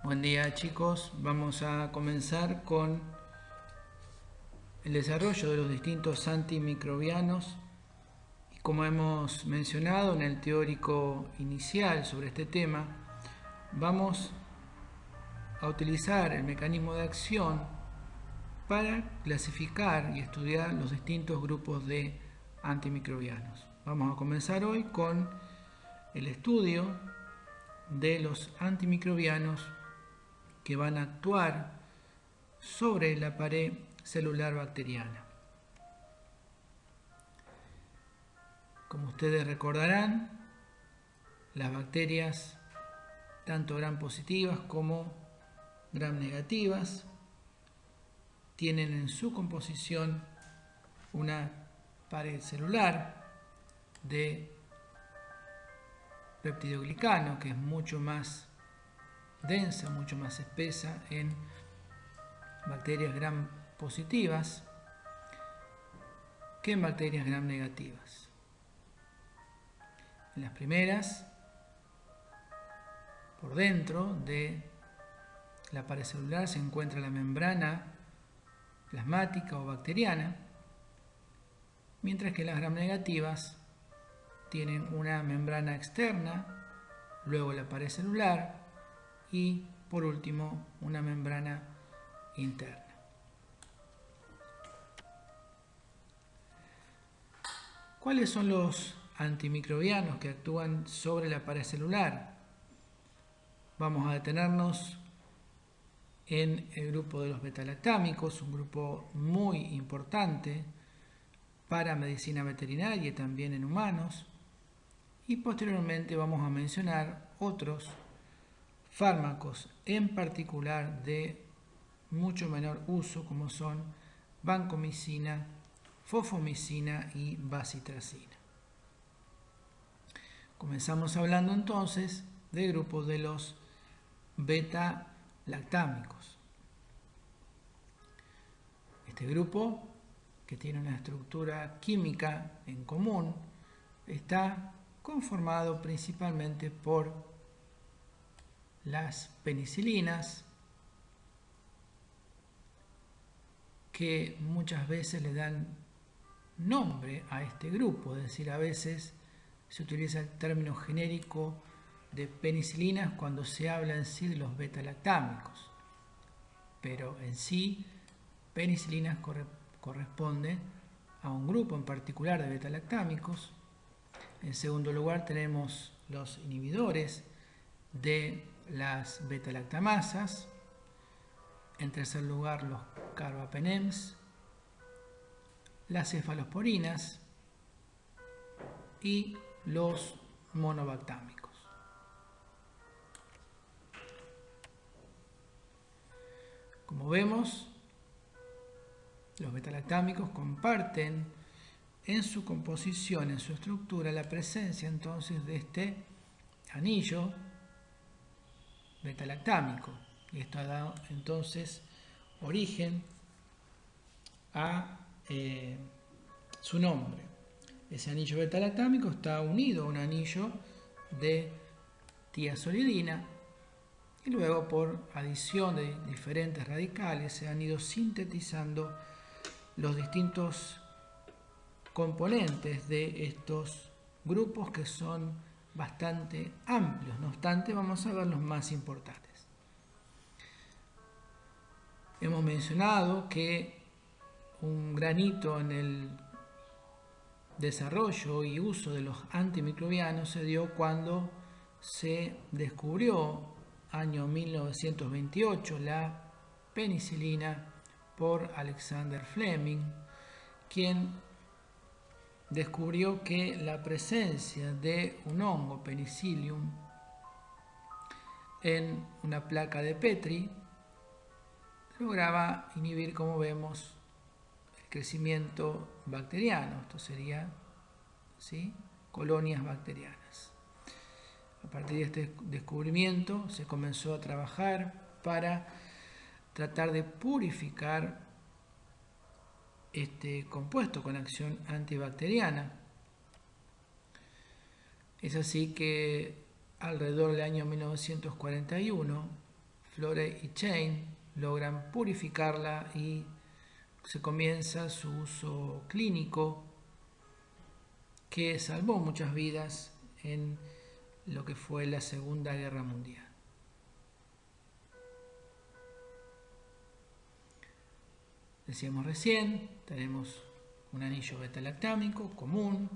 Buen día chicos, vamos a comenzar con el desarrollo de los distintos antimicrobianos y como hemos mencionado en el teórico inicial sobre este tema, vamos a utilizar el mecanismo de acción para clasificar y estudiar los distintos grupos de antimicrobianos. Vamos a comenzar hoy con el estudio de los antimicrobianos que van a actuar sobre la pared celular bacteriana. Como ustedes recordarán, las bacterias, tanto gram positivas como gram negativas, tienen en su composición una pared celular de peptidoglicano que es mucho más densa, mucho más espesa en bacterias gram positivas que en bacterias gram negativas. En las primeras, por dentro de la pared celular se encuentra la membrana plasmática o bacteriana, mientras que las gram negativas tienen una membrana externa, luego la pared celular y por último una membrana interna. ¿Cuáles son los antimicrobianos que actúan sobre la pared celular? Vamos a detenernos en el grupo de los betalactámicos, un grupo muy importante para medicina veterinaria y también en humanos. Y posteriormente vamos a mencionar otros fármacos, en particular de mucho menor uso, como son vancomicina, fosfomicina y bacitracina. Comenzamos hablando entonces del grupo de los beta-lactámicos. Este grupo, que tiene una estructura química en común, está conformado principalmente por las penicilinas, que muchas veces le dan nombre a este grupo, es decir, a veces se utiliza el término genérico de penicilinas cuando se habla en sí de los beta-lactámicos, pero en sí penicilinas corresponde a un grupo en particular de beta-lactámicos. En segundo lugar tenemos los inhibidores de las beta-lactamasas. En tercer lugar los carbapenems, las cefalosporinas y los monobactámicos. Como vemos, los betalactámicos comparten en su composición, en su estructura, la presencia entonces de este anillo betalactámico. Y esto ha dado entonces origen a su nombre. Ese anillo betalactámico está unido a un anillo de tiazolidina y luego por adición de diferentes radicales se han ido sintetizando los distintos componentes de estos grupos que son bastante amplios. No obstante, vamos a ver los más importantes. Hemos mencionado que un gran hito en el desarrollo y uso de los antimicrobianos se dio cuando se descubrió, año 1928, la penicilina por Alexander Fleming, quien descubrió que la presencia de un hongo Penicillium en una placa de Petri lograba inhibir, como vemos, el crecimiento bacteriano. Esto sería, ¿sí?, colonias bacterianas. A partir de este descubrimiento se comenzó a trabajar para tratar de purificar este compuesto con acción antibacteriana. Es así que alrededor del año 1941 Flore y Chain logran purificarla y se comienza su uso clínico que salvó muchas vidas en lo que fue la Segunda Guerra Mundial. Decíamos recién, tenemos un anillo beta-lactámico común,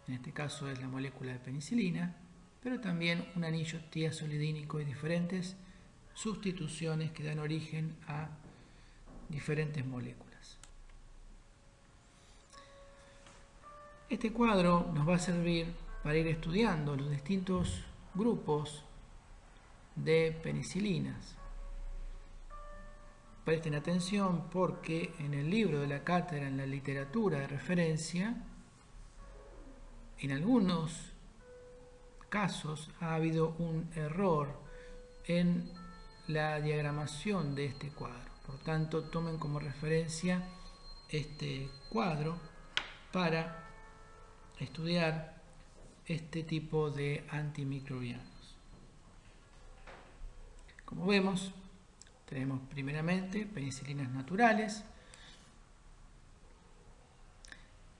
en este caso es la molécula de penicilina, pero también un anillo tiazolidínico y diferentes sustituciones que dan origen a diferentes moléculas. Este cuadro nos va a servir para ir estudiando los distintos grupos de penicilinas. Presten atención porque en el libro de la cátedra, en la literatura de referencia, en algunos casos ha habido un error en la diagramación de este cuadro. Por tanto, tomen como referencia este cuadro para estudiar este tipo de antimicrobianos. Como vemos, tenemos primeramente penicilinas naturales,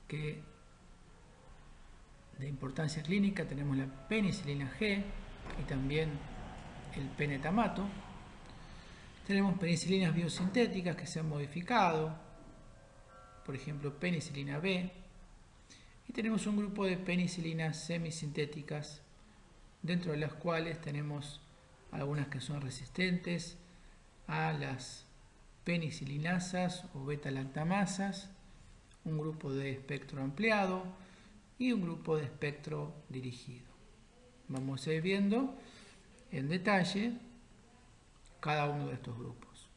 que de importancia clínica tenemos la penicilina G y también el penetamato. Tenemos penicilinas biosintéticas que se han modificado, por ejemplo penicilina B, y tenemos un grupo de penicilinas semisintéticas, dentro de las cuales tenemos algunas que son resistentes a las penicilinasas o beta-lactamasas, un grupo de espectro ampliado y un grupo de espectro dirigido. Vamos a ir viendo en detalle cada uno de estos grupos.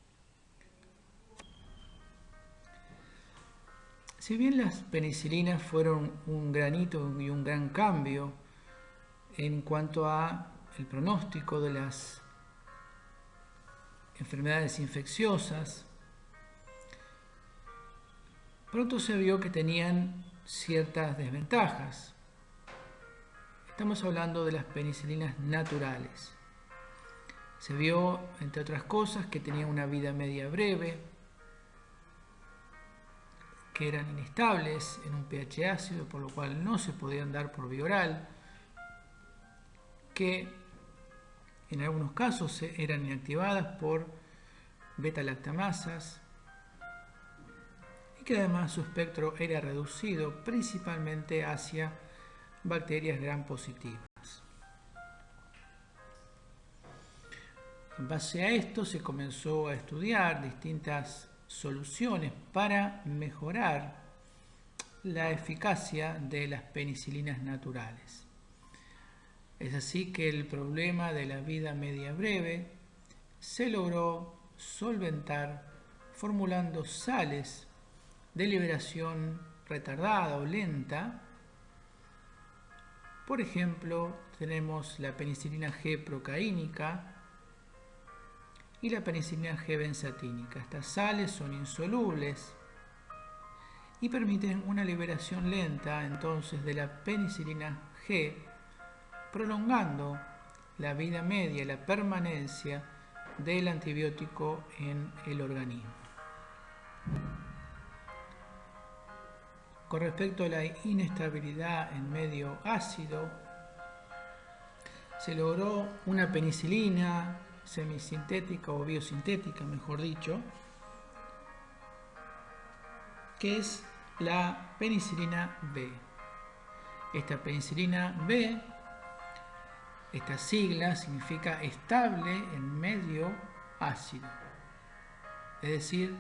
Si bien las penicilinas fueron un gran hito y un gran cambio en cuanto a el pronóstico de las enfermedades infecciosas, pronto se vio que tenían ciertas desventajas. Estamos hablando de las penicilinas naturales. Se vio, entre otras cosas, que tenían una vida media breve, que eran inestables en un pH ácido, por lo cual no se podían dar por vía oral, que en algunos casos eran inactivadas por beta-lactamasas y que además su espectro era reducido principalmente hacia bacterias gram positivas. En base a esto se comenzó a estudiar distintas soluciones para mejorar la eficacia de las penicilinas naturales. Es así que el problema de la vida media breve se logró solventar formulando sales de liberación retardada o lenta. Por ejemplo, tenemos la penicilina G procaínica y la penicilina G benzatínica. Estas sales son insolubles y permiten una liberación lenta entonces de la penicilina G, prolongando la vida media y la permanencia del antibiótico en el organismo. Con respecto a la inestabilidad en medio ácido, se logró una penicilina semisintética o biosintética, mejor dicho, que es la penicilina B. Esta penicilina B, esta sigla significa estable en medio ácido, es decir,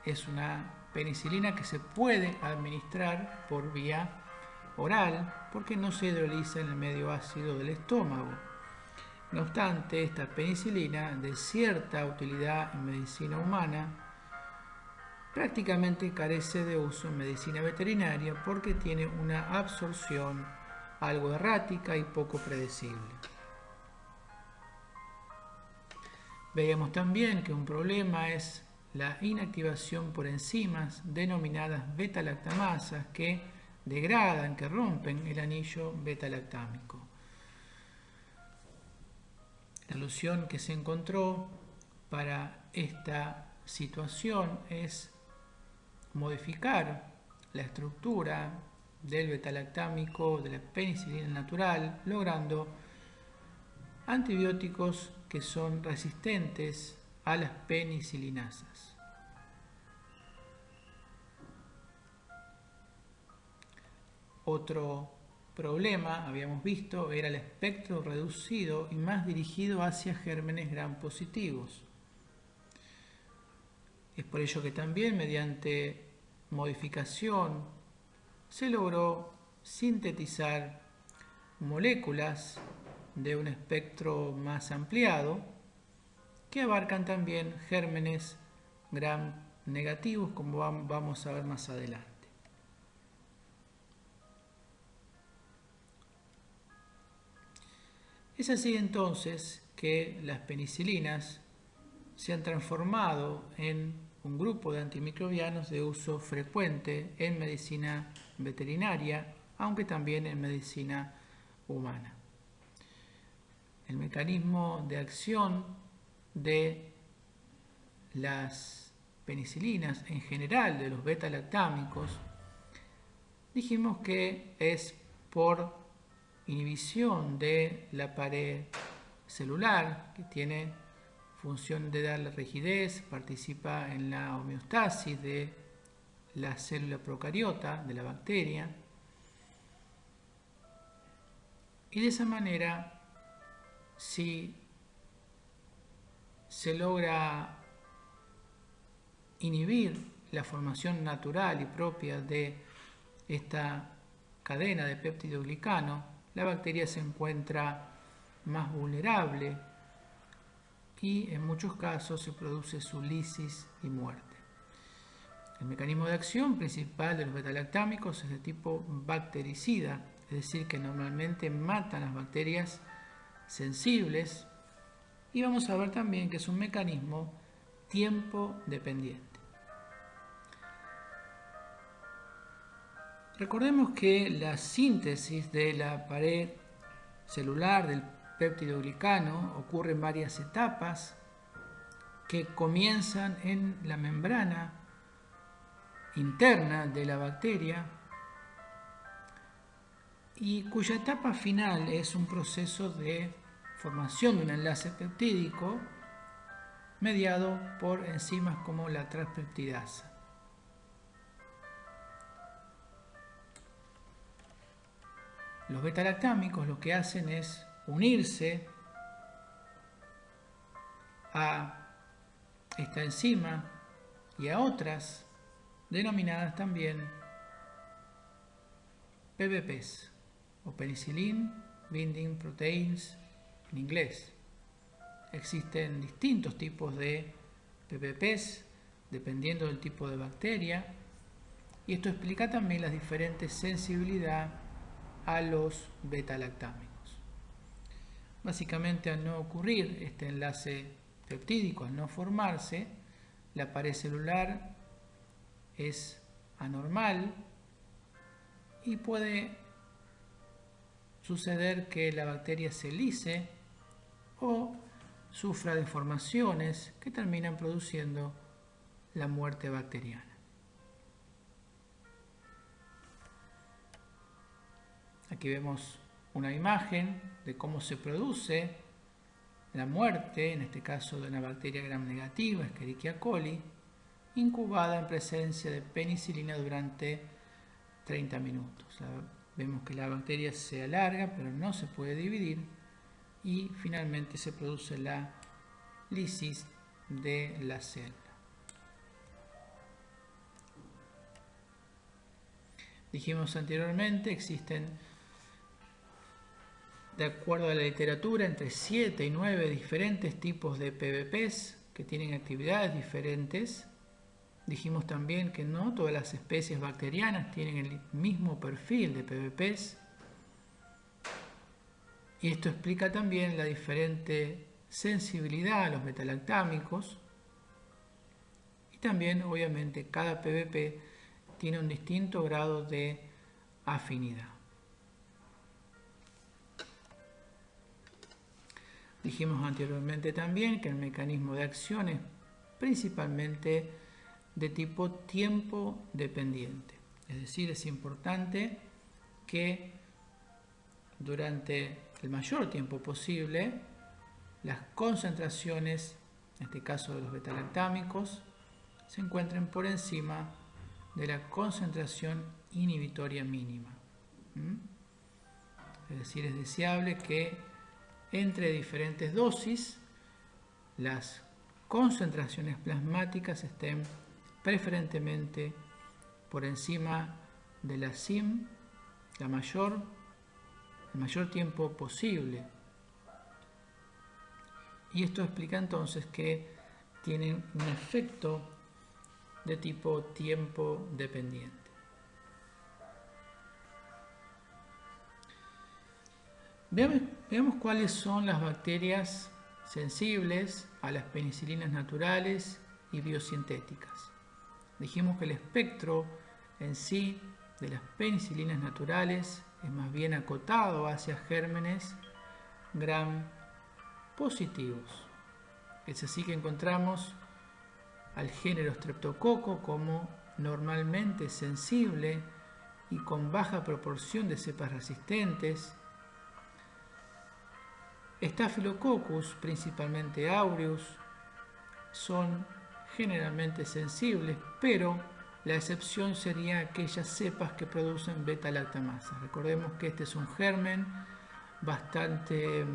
es una penicilina que se puede administrar por vía oral porque no se hidroliza en el medio ácido del estómago. No obstante, esta penicilina, de cierta utilidad en medicina humana, prácticamente carece de uso en medicina veterinaria porque tiene una absorción algo errática y poco predecible. Veíamos también que un problema es la inactivación por enzimas denominadas beta-lactamasas que degradan, que rompen el anillo beta-lactámico. solución que se encontró para esta situación es modificar la estructura del betalactámico de la penicilina natural, logrando antibióticos que son resistentes a las penicilinasas. Otro problema, habíamos visto, era el espectro reducido y más dirigido hacia gérmenes gram positivos. Es por ello que también mediante modificación se logró sintetizar moléculas de un espectro más ampliado que abarcan también gérmenes gram negativos, como vamos a ver más adelante. Es así entonces que las penicilinas se han transformado en un grupo de antimicrobianos de uso frecuente en medicina veterinaria, aunque también en medicina humana. El mecanismo de acción de las penicilinas, en general de los beta-lactámicos, dijimos que es por inhibición de la pared celular, que tiene función de darle rigidez, participa en la homeostasis de la célula procariota, de la bacteria, y de esa manera, si se logra inhibir la formación natural y propia de esta cadena de péptidoglicano, la bacteria se encuentra más vulnerable y en muchos casos se produce su lisis y muerte. El mecanismo de acción principal de los betalactámicos es de tipo bactericida, es decir, que normalmente matan las bacterias sensibles, y vamos a ver también que es un mecanismo tiempo dependiente. Recordemos que la síntesis de la pared celular del péptidoglicano ocurre en varias etapas que comienzan en la membrana interna de la bacteria y cuya etapa final es un proceso de formación de un enlace peptídico mediado por enzimas como la transpeptidasa. Los betalactámicos lo que hacen es unirse a esta enzima y a otras denominadas también PBPs o Penicillin Binding Proteins en inglés. Existen distintos tipos de PBPs dependiendo del tipo de bacteria, y esto explica también la diferente sensibilidad a los betalactámicos. Básicamente, al no ocurrir este enlace peptídico, al no formarse, la pared celular es anormal y puede suceder que la bacteria se lise o sufra deformaciones que terminan produciendo la muerte bacteriana. Aquí vemos una imagen de cómo se produce la muerte, en este caso de una bacteria gram negativa, Escherichia coli, incubada en presencia de penicilina durante 30 minutos. Vemos que la bacteria se alarga, pero no se puede dividir, y finalmente se produce la lisis de la célula. Dijimos anteriormente, existen, de acuerdo a la literatura, entre 7 y 9 diferentes tipos de PBPs que tienen actividades diferentes. Dijimos también que no todas las especies bacterianas tienen el mismo perfil de PBPs. Y esto explica también la diferente sensibilidad a los betalactámicos. Y también, obviamente, cada PBP tiene un distinto grado de afinidad. Dijimos anteriormente también que el mecanismo de acción es principalmente de tipo tiempo dependiente. Es decir, es importante que durante el mayor tiempo posible las concentraciones, en este caso de los betalactámicos, se encuentren por encima de la concentración inhibitoria mínima. Es decir, es deseable que entre diferentes dosis las concentraciones plasmáticas estén preferentemente por encima de la CIM el mayor tiempo posible. Y esto explica entonces que tienen un efecto de tipo tiempo dependiente. Veamos cuáles son las bacterias sensibles a las penicilinas naturales y biosintéticas. Dijimos que el espectro en sí de las penicilinas naturales es más bien acotado hacia gérmenes gram positivos. Es así que encontramos al género Streptococo como normalmente sensible y con baja proporción de cepas resistentes. Staphylococcus, principalmente aureus, son generalmente sensibles, pero la excepción sería aquellas cepas que producen beta-lactamasa. Recordemos que este es un germen bastante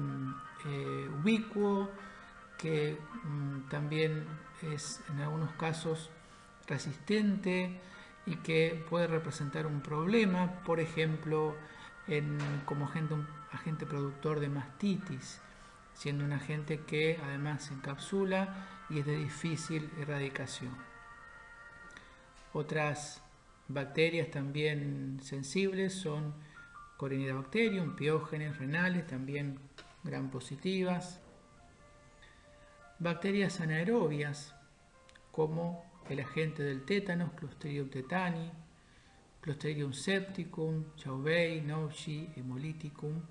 ubicuo, que también es en algunos casos resistente y que puede representar un problema, por ejemplo, como agente productor de mastitis, siendo un agente que además se encapsula y es de difícil erradicación. Otras bacterias también sensibles son Corynebacterium, Piógenes, renales, también gram positivas. Bacterias anaerobias como el agente del tétanos, Clostridium tetani, Clostridium septicum, Chauvei, Nouchi, Hemolyticum,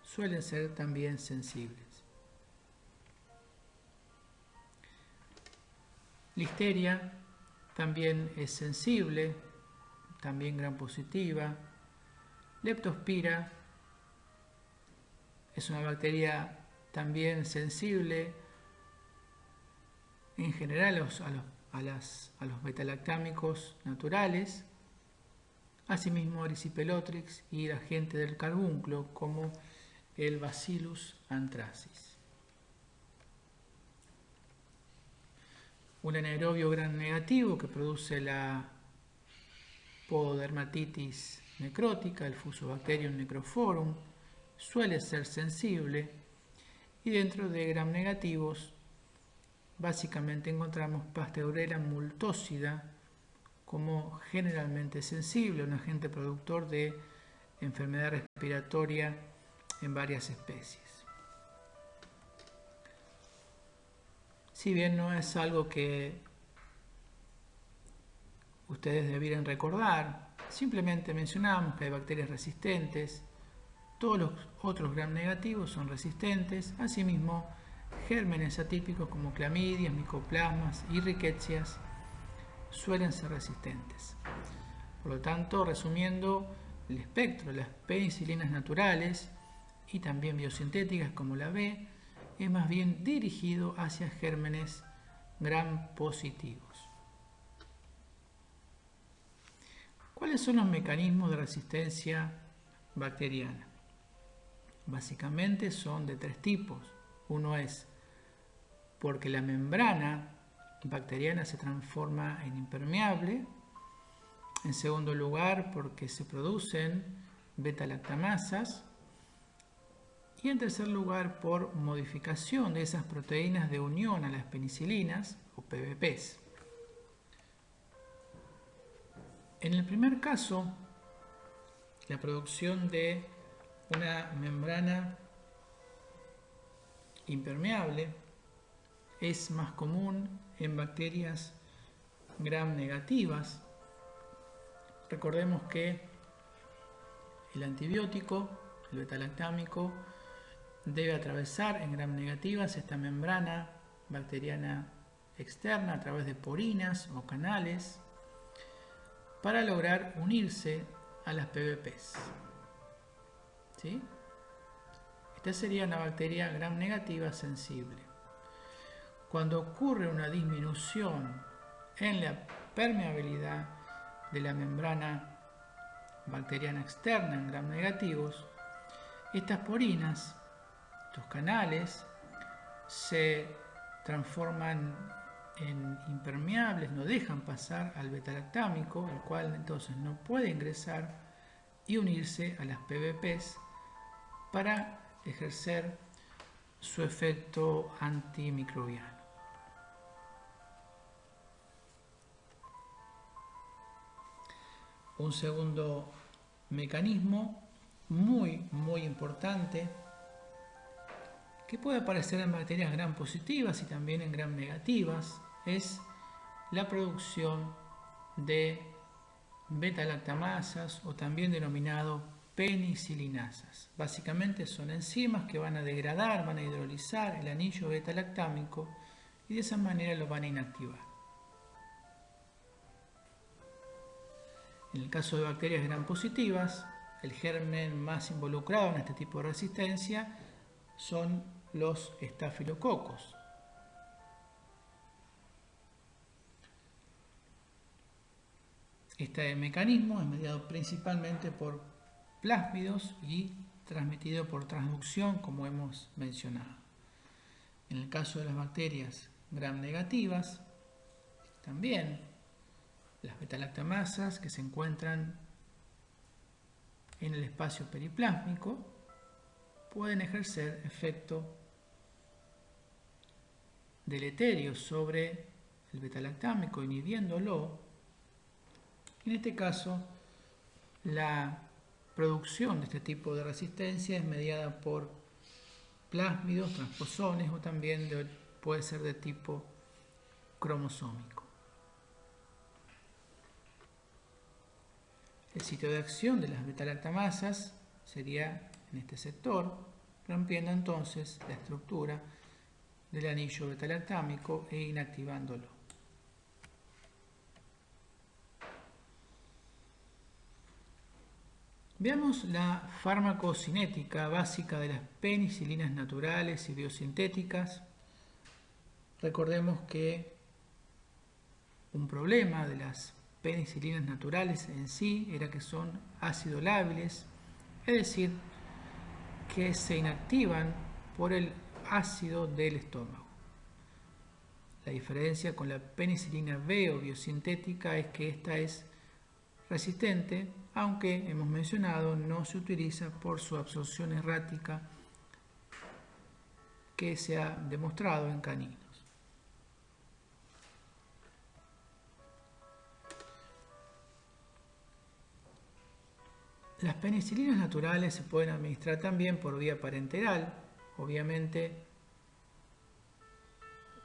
suelen ser también sensibles. Listeria también es sensible, también gram positiva. Leptospira es una bacteria también sensible, en general a los betalactámicos naturales. Asimismo, Erysipelotrix y el agente del carbunclo como el Bacillus anthracis. Un anaerobio gram negativo que produce la pododermatitis necrótica, el Fusobacterium necrophorum, suele ser sensible, y dentro de gram negativos básicamente encontramos Pasteurella multocida como generalmente sensible, un agente productor de enfermedad respiratoria en varias especies. Si bien no es algo que ustedes debieran recordar, simplemente mencionamos que hay bacterias resistentes, todos los otros gram negativos son resistentes, asimismo gérmenes atípicos como clamidias, micoplasmas y rickettsias suelen ser resistentes. Por lo tanto, resumiendo, el espectro de las penicilinas naturales y también biosintéticas como la B es más bien dirigido hacia gérmenes gram positivos. ¿Cuáles son los mecanismos de resistencia bacteriana? Básicamente son de tres tipos. Uno es porque la membrana bacteriana se transforma en impermeable. En segundo lugar, porque se producen beta-lactamasas. Y en tercer lugar, por modificación de esas proteínas de unión a las penicilinas o PBPs. En el primer caso, la producción de una membrana impermeable es más común en bacterias gram negativas. Recordemos que el antibiótico, el betalactámico, debe atravesar en gram negativas esta membrana bacteriana externa a través de porinas o canales para lograr unirse a las PBPs. ¿Sí? Esta sería una bacteria gram negativa sensible. Cuando ocurre una disminución en la permeabilidad de la membrana bacteriana externa en gram negativos, estas porinas, estos canales, se transforman en impermeables, no dejan pasar al beta-lactámico, el cual entonces no puede ingresar y unirse a las PBPs para ejercer su efecto antimicrobiano. Un segundo mecanismo muy importante que puede aparecer en bacterias gram positivas y también en gram negativas es la producción de beta-lactamasas o también denominado penicilinasas. Básicamente son enzimas que van a degradar, van a hidrolizar el anillo beta-lactámico y de esa manera lo van a inactivar. En el caso de bacterias gram positivas, el germen más involucrado en este tipo de resistencia son los estafilococos. Este mecanismo es mediado principalmente por plásmidos y transmitido por transducción, como hemos mencionado. En el caso de las bacterias gram negativas, también las beta-lactamasas que se encuentran en el espacio periplásmico pueden ejercer efecto deleterio sobre el beta-lactámico, inhibiéndolo. En este caso, la producción de este tipo de resistencia es mediada por plásmidos, transposones o también puede ser de tipo cromosómico. El sitio de acción de las beta-lactamasas sería en este sector, rompiendo entonces la estructura del anillo beta-lactámico e inactivándolo. Veamos la farmacocinética básica de las penicilinas naturales y biosintéticas. Recordemos que un problema de las penicilinas naturales en sí era que son ácido lábiles, es decir, que se inactivan por el ácido del estómago. La diferencia con la penicilina B o biosintética es que esta es resistente, aunque hemos mencionado no se utiliza por su absorción errática que se ha demostrado en caninos. Las penicilinas naturales se pueden administrar también por vía parenteral. Obviamente,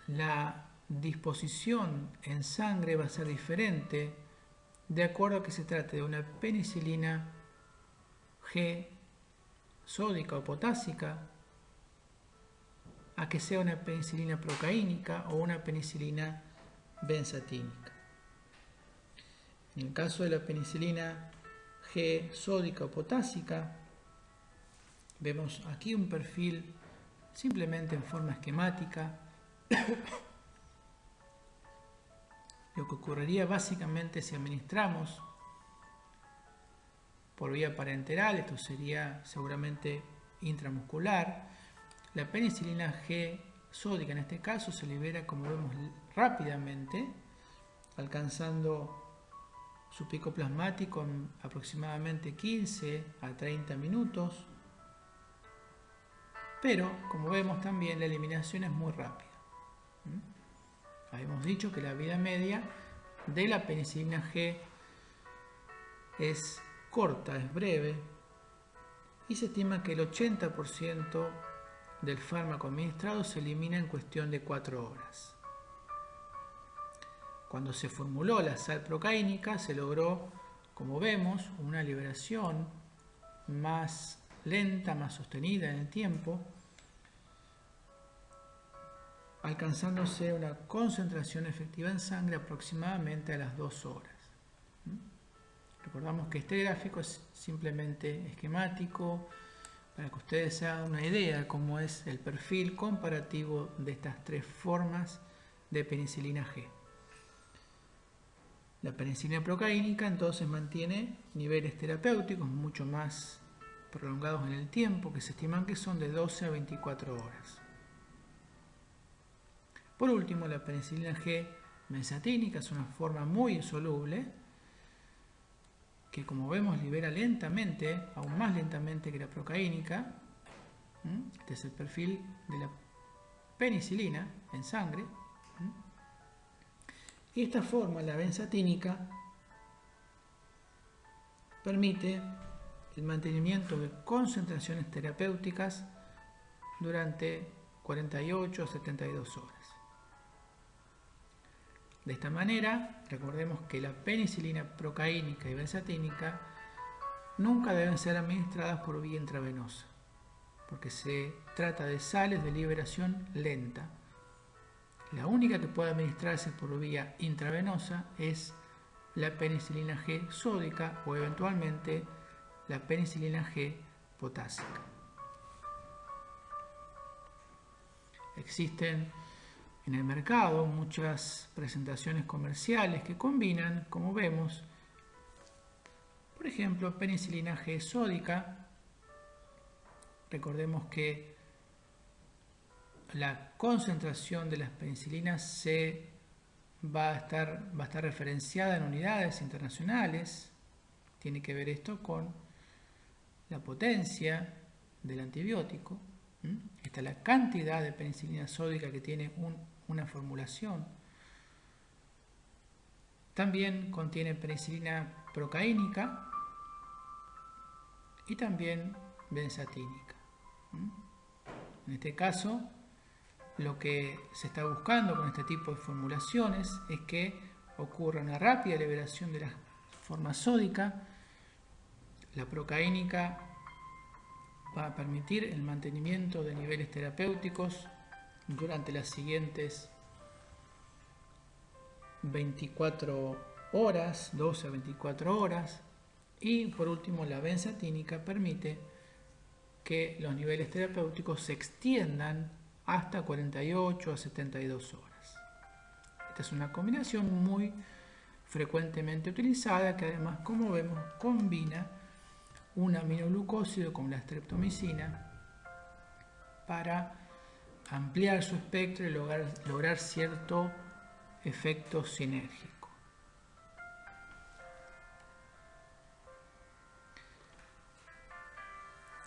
la disposición en sangre va a ser diferente de acuerdo a que se trate de una penicilina G sódica o potásica, a que sea una penicilina procaínica o una penicilina benzatínica. En el caso de la penicilina G sódica o potásica, vemos aquí un perfil simplemente en forma esquemática. Lo que ocurriría básicamente si administramos por vía parenteral, esto sería seguramente intramuscular, la penicilina G sódica en este caso se libera, como vemos, rápidamente, alcanzando su pico plasmático en aproximadamente 15 a 30 minutos, pero como vemos también la eliminación es muy rápida. Habíamos dicho que la vida media de la penicilina G es corta, es breve, y se estima que el 80% del fármaco administrado se elimina en cuestión de 4 horas. Cuando se formuló la sal procaínica se logró, como vemos, una liberación más lenta, más sostenida en el tiempo, alcanzándose una concentración efectiva en sangre aproximadamente a las 2 horas. Recordamos que este gráfico es simplemente esquemático para que ustedes se hagan una idea de cómo es el perfil comparativo de estas tres formas de penicilina G. La penicilina procaínica entonces mantiene niveles terapéuticos mucho más prolongados en el tiempo, que se estiman que son de 12 a 24 horas. Por último, la penicilina G benzatínica es una forma muy insoluble que, como vemos, libera lentamente, aún más lentamente que la procaínica. Este es el perfil de la penicilina en sangre. Y esta forma, la benzatínica, permite el mantenimiento de concentraciones terapéuticas durante 48 a 72 horas. De esta manera, recordemos que la penicilina procaínica y benzatínica nunca deben ser administradas por vía intravenosa, porque se trata de sales de liberación lenta. La única que puede administrarse por vía intravenosa es la penicilina G sódica o eventualmente la penicilina G potásica. Existen en el mercado muchas presentaciones comerciales que combinan, como vemos, por ejemplo, penicilina G sódica. Recordemos que la concentración de las penicilinas va a estar referenciada en unidades internacionales. Tiene que ver esto con la potencia del antibiótico. Esta es la cantidad de penicilina sódica que tiene una formulación. También contiene penicilina procaínica y también benzatínica. En este caso, lo que se está buscando con este tipo de formulaciones es que ocurra una rápida liberación de la forma sódica. La procaínica va a permitir el mantenimiento de niveles terapéuticos durante las siguientes 24 horas, 12 a 24 horas. Y por último, la benzatínica permite que los niveles terapéuticos se extiendan hasta 48 a 72 horas. Esta es una combinación muy frecuentemente utilizada que además, como vemos, combina un aminoglucósido con la streptomicina para ampliar su espectro y lograr cierto efecto sinérgico.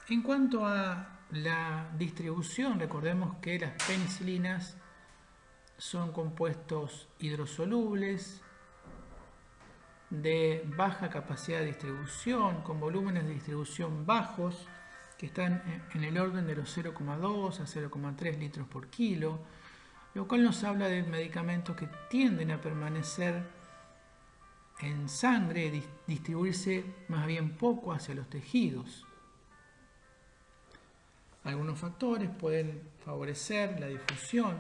En cuanto a la distribución, recordemos que las penicilinas son compuestos hidrosolubles de baja capacidad de distribución, con volúmenes de distribución bajos, que están en el orden de los 0,2 a 0,3 litros por kilo, lo cual nos habla de medicamentos que tienden a permanecer en sangre y distribuirse más bien poco hacia los tejidos. Algunos factores pueden favorecer la difusión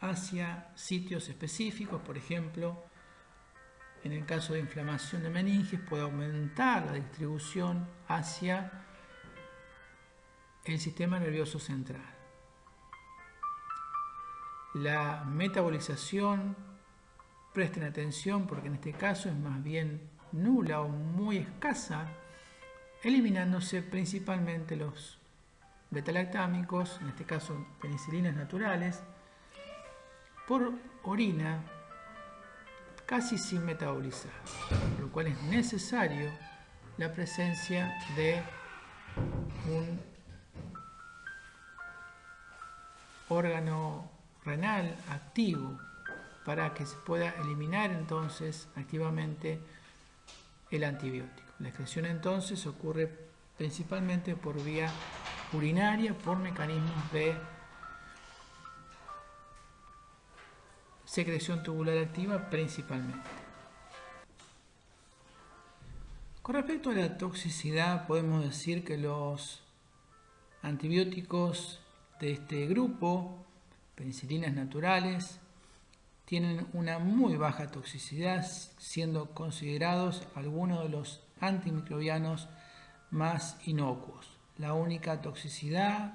hacia sitios específicos, por ejemplo, en el caso de inflamación de meninges puede aumentar la distribución hacia el sistema nervioso central. La metabolización, presten atención porque en este caso es más bien nula o muy escasa, eliminándose principalmente los betalactámicos, en este caso penicilinas naturales, por orina, casi sin metabolizar, por lo cual es necesario la presencia de un órgano renal activo para que se pueda eliminar entonces activamente el antibiótico. La excreción entonces ocurre principalmente por vía urinaria, por mecanismos de secreción tubular activa principalmente. Con respecto a la toxicidad, podemos decir que los antibióticos de este grupo penicilinas naturales tienen una muy baja toxicidad, siendo considerados algunos de los antimicrobianos más inocuos. La única toxicidad,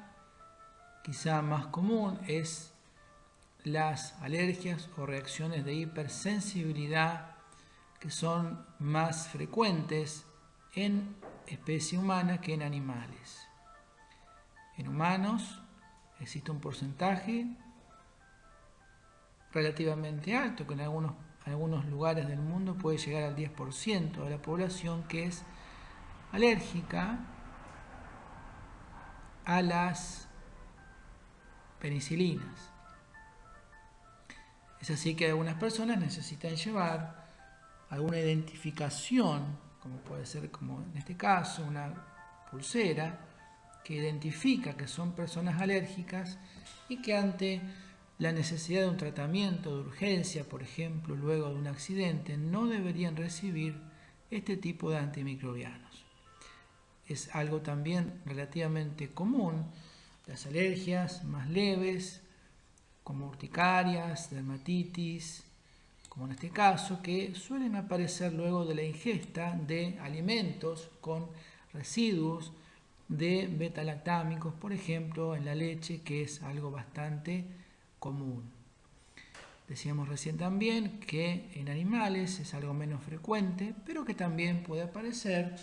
quizá más común, es las alergias o reacciones de hipersensibilidad, que son más frecuentes en especie humana que en animales. En humanos existe un porcentaje relativamente alto, que en algunos lugares del mundo puede llegar al 10% de la población que es alérgica a las penicilinas. Es así que algunas personas necesitan llevar alguna identificación, como puede ser, como en este caso, una pulsera que identifica que son personas alérgicas y que ante la necesidad de un tratamiento de urgencia, por ejemplo, luego de un accidente, no deberían recibir este tipo de antimicrobianos. Es algo también relativamente común, las alergias más leves, como urticarias, dermatitis, como en este caso, que suelen aparecer luego de la ingesta de alimentos con residuos de beta-lactámicos, por ejemplo, en la leche, que es algo bastante común. Decíamos recién también que en animales es algo menos frecuente, pero que también puede aparecer,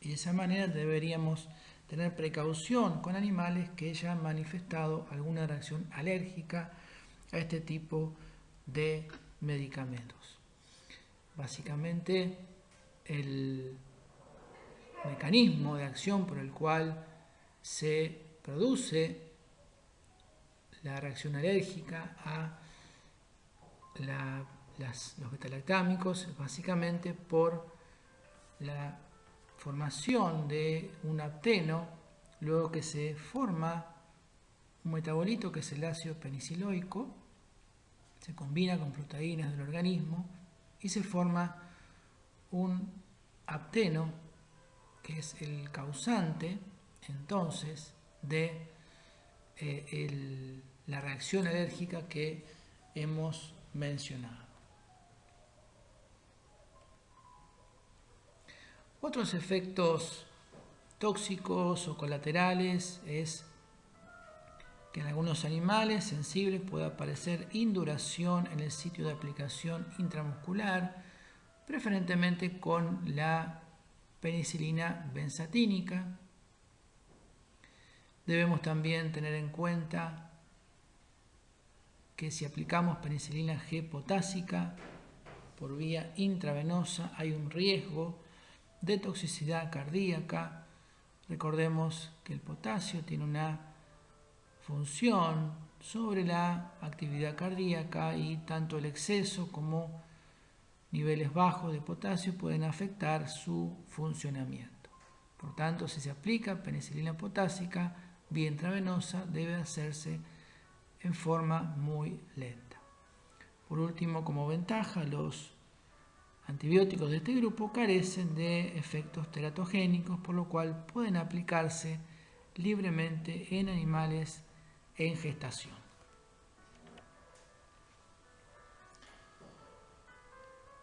y de esa manera deberíamos tener precaución con animales que ya han manifestado alguna reacción alérgica a este tipo de medicamentos. Básicamente, el mecanismo de acción por el cual se produce la reacción alérgica a los beta-lactámicos es básicamente por la formación de un apteno, luego que se forma un metabolito que es el ácido peniciloico, se combina con proteínas del organismo y se forma un apteno que es el causante entonces de la reacción alérgica que hemos mencionado. Otros efectos tóxicos o colaterales es que en algunos animales sensibles puede aparecer induración en el sitio de aplicación intramuscular, preferentemente con la penicilina benzatínica. Debemos también tener en cuenta que si aplicamos penicilina G potásica por vía intravenosa hay un riesgo de toxicidad cardíaca. Recordemos que el potasio tiene una función sobre la actividad cardíaca y tanto el exceso como niveles bajos de potasio pueden afectar su funcionamiento. Por tanto, si se aplica penicilina potásica vía intravenosa, debe hacerse en forma muy lenta. Por último, como ventaja, los antibióticos de este grupo carecen de efectos teratogénicos, por lo cual pueden aplicarse libremente en animales en gestación.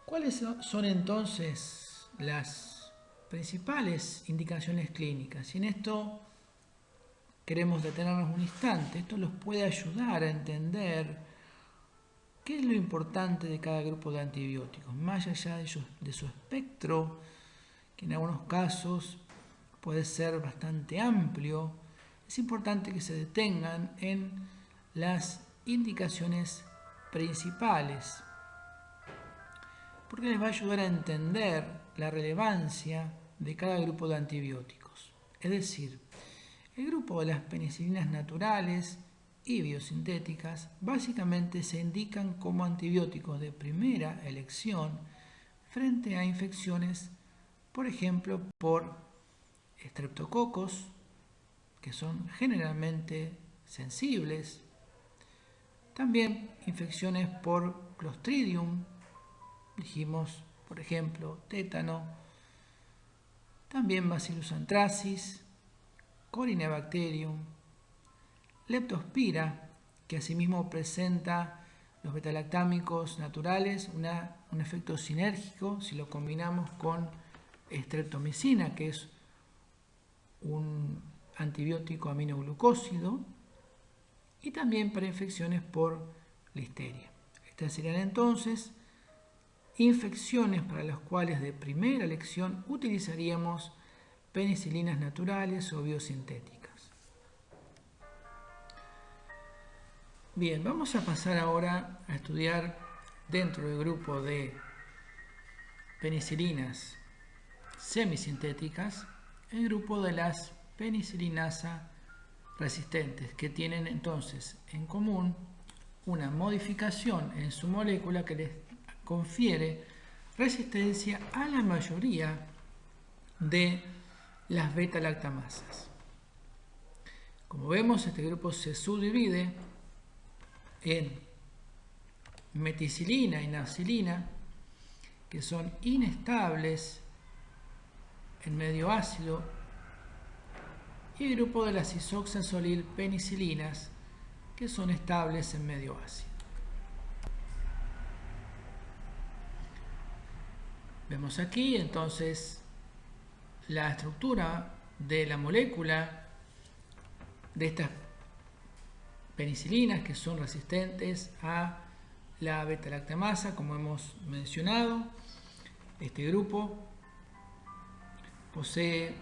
¿Cuáles son entonces las principales indicaciones clínicas? Y en esto queremos detenernos un instante. Esto los puede ayudar a entender qué es lo importante de cada grupo de antibióticos, más allá de su espectro, que en algunos casos puede ser bastante amplio. Es importante que se detengan en las indicaciones principales, porque les va a ayudar a entender la relevancia de cada grupo de antibióticos. Es decir, el grupo de las penicilinas naturales y biosintéticas básicamente se indican como antibióticos de primera elección frente a infecciones, por ejemplo, por estreptococos, que son generalmente sensibles, también infecciones por Clostridium, dijimos, por ejemplo, tétano, también Bacillus anthracis, Corynebacterium, Leptospira, que asimismo presenta los betalactámicos naturales un efecto sinérgico si lo combinamos con streptomicina, que es un antibiótico aminoglucósido, y también para infecciones por listeria. Estas serían entonces infecciones para las cuales de primera elección utilizaríamos penicilinas naturales o biosintéticas. Bien, vamos a pasar ahora a estudiar dentro del grupo de penicilinas semisintéticas el grupo de las penicilinasa resistentes, que tienen entonces en común una modificación en su molécula que les confiere resistencia a la mayoría de las beta-lactamasas. Como vemos, este grupo se subdivide en meticilina y nafcilina, que son inestables en medio ácido, y el grupo de las isoxazolil penicilinas, que son estables en medio ácido. Vemos aquí entonces la estructura de la molécula de estas penicilinas que son resistentes a la beta-lactamasa, como hemos mencionado. Este grupo posee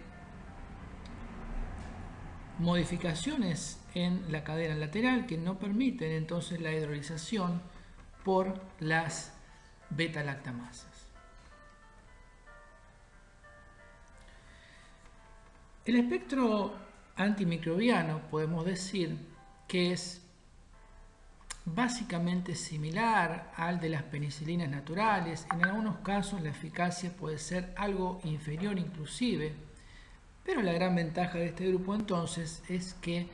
modificaciones en la cadena lateral que no permiten entonces la hidrolización por las beta-lactamasas. El espectro antimicrobiano podemos decir que es básicamente similar al de las penicilinas naturales. En algunos casos la eficacia puede ser algo inferior inclusive, pero la gran ventaja de este grupo entonces es que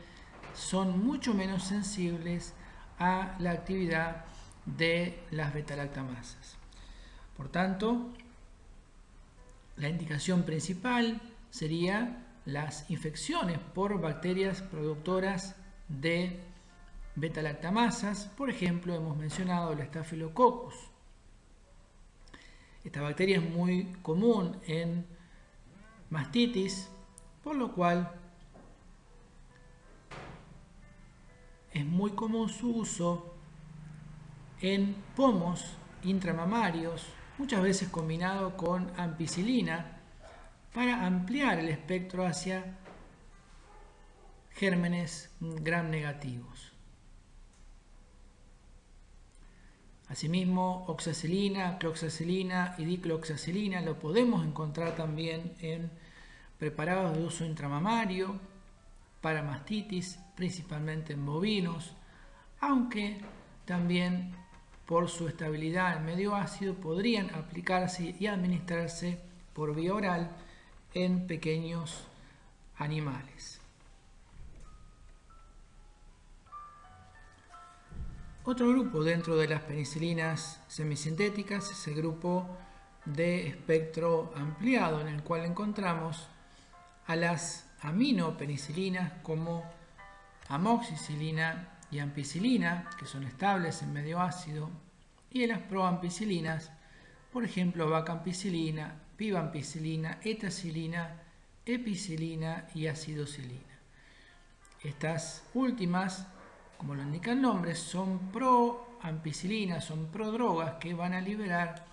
son mucho menos sensibles a la actividad de las beta-lactamasas. Por tanto, la indicación principal sería las infecciones por bacterias productoras de beta-lactamasas. Por ejemplo, hemos mencionado el Staphylococcus. Esta bacteria es muy común en mastitis, por lo cual es muy común su uso en pomos intramamarios, muchas veces combinado con ampicilina, para ampliar el espectro hacia gérmenes gram negativos. Asimismo, oxacilina, cloxacilina y dicloxacilina lo podemos encontrar también en preparados de uso intramamario para mastitis, principalmente en bovinos, aunque también por su estabilidad en medio ácido podrían aplicarse y administrarse por vía oral en pequeños animales. Otro grupo dentro de las penicilinas semisintéticas es el grupo de espectro ampliado, en el cual encontramos a las aminopenicilinas como amoxicilina y ampicilina, que son estables en medio ácido, y a las proampicilinas, por ejemplo, vacampicilina, pivampicilina, etacilina, epicilina y acidocilina. Estas últimas, como lo indica el nombre, son proampicilinas, son prodrogas que van a liberar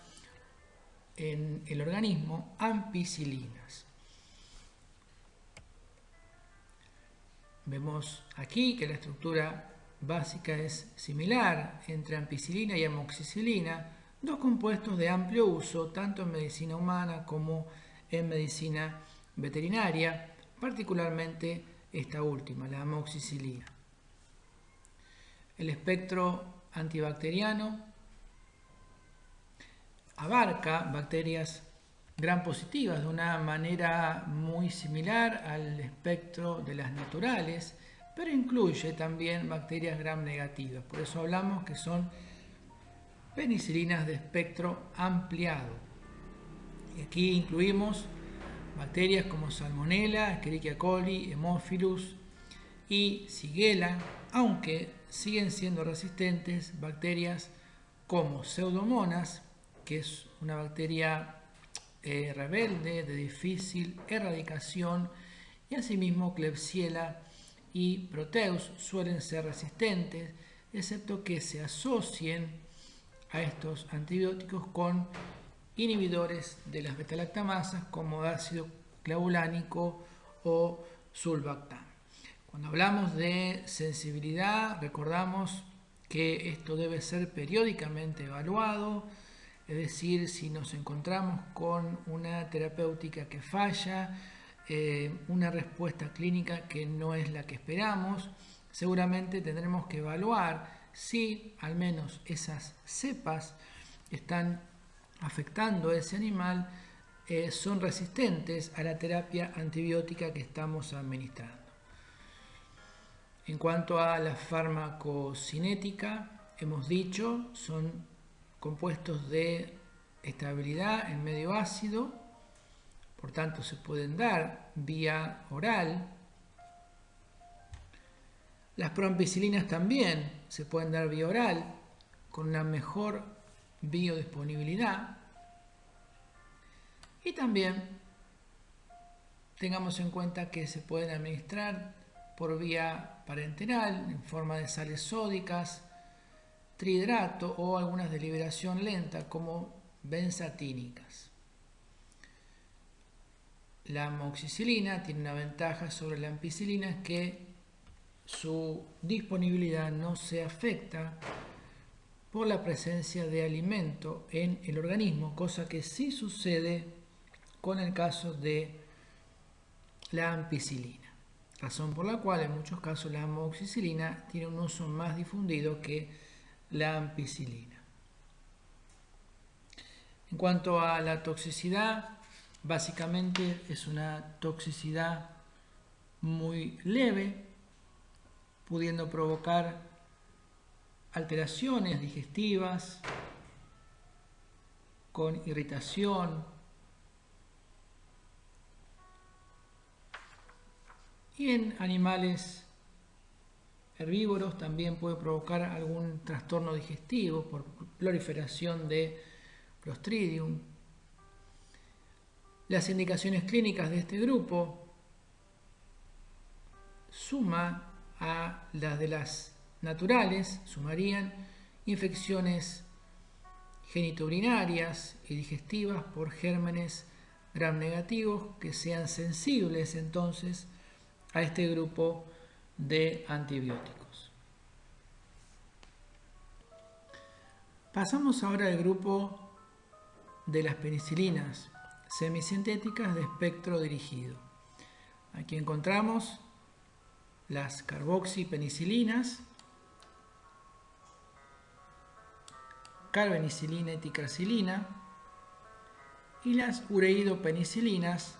en el organismo ampicilinas. Vemos aquí que la estructura básica es similar entre ampicilina y amoxicilina, dos compuestos de amplio uso tanto en medicina humana como en medicina veterinaria, particularmente esta última, la amoxicilina. El espectro antibacteriano abarca bacterias gram positivas de una manera muy similar al espectro de las naturales, pero incluye también bacterias gram negativas. Por eso hablamos que son penicilinas de espectro ampliado. Y aquí incluimos bacterias como Salmonella, Escherichia coli, Haemophilus y Shigella, aunque siguen siendo resistentes bacterias como Pseudomonas, que es una bacteria rebelde, de difícil erradicación, y asimismo Klebsiella y Proteus suelen ser resistentes, excepto que se asocien a estos antibióticos con inhibidores de las betalactamasas como ácido clavulánico o sulbactam. Cuando hablamos de sensibilidad, recordamos que esto debe ser periódicamente evaluado, es decir, si nos encontramos con una terapéutica que falla, una respuesta clínica que no es la que esperamos, seguramente tendremos que evaluar si al menos esas cepas están afectando a ese animal, son resistentes a la terapia antibiótica que estamos administrando. En cuanto a la farmacocinética, hemos dicho, son compuestos de estabilidad en medio ácido, por tanto se pueden dar vía oral. Las proampicilinas también se pueden dar vía oral con una mejor biodisponibilidad. Y también tengamos en cuenta que se pueden administrar por vía parenteral en forma de sales sódicas, trihidrato o algunas de liberación lenta como benzatínicas. La amoxicilina tiene una ventaja sobre la ampicilina, que su disponibilidad no se afecta por la presencia de alimento en el organismo, cosa que sí sucede con el caso de la ampicilina, razón por la cual en muchos casos la amoxicilina tiene un uso más difundido que la ampicilina. En cuanto a la toxicidad, básicamente es una toxicidad muy leve, pudiendo provocar alteraciones digestivas, con irritación, y en animales herbívoros también puede provocar algún trastorno digestivo por proliferación de Clostridium. Las indicaciones clínicas de este grupo suma a las de las naturales, sumarían infecciones genitourinarias y digestivas por gérmenes gram negativos que sean sensibles entonces a este grupo de antibióticos. Pasamos ahora al grupo de las penicilinas semisintéticas de espectro dirigido. Aquí encontramos las carboxipenicilinas, carbenicilina y ticarcilina, y las ureidopenicilinas,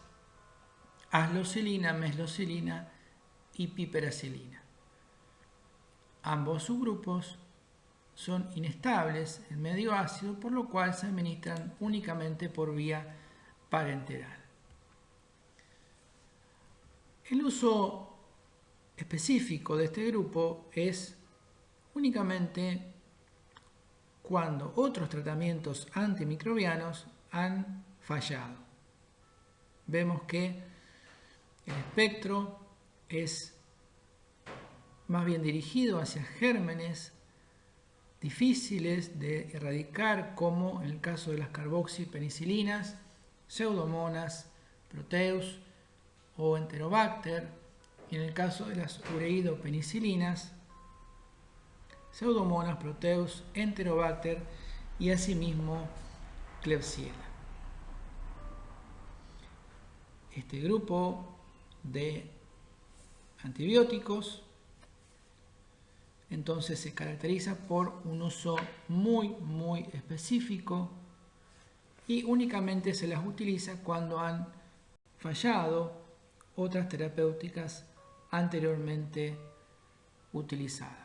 aslocilina, meslocilina y piperacilina. Ambos subgrupos son inestables en medio ácido, por lo cual se administran únicamente por vía parenteral. El uso específico de este grupo es únicamente cuando otros tratamientos antimicrobianos han fallado. Vemos que el espectro es más bien dirigido hacia gérmenes difíciles de erradicar, como en el caso de las carboxipenicilinas, Pseudomonas, Proteus o Enterobacter, y en el caso de las ureidopenicilinas, Pseudomonas, Proteus, Enterobacter y asimismo Klebsiella. Este grupo de antibióticos entonces se caracteriza por un uso muy específico y únicamente se las utiliza cuando han fallado otras terapéuticas anteriormente utilizadas.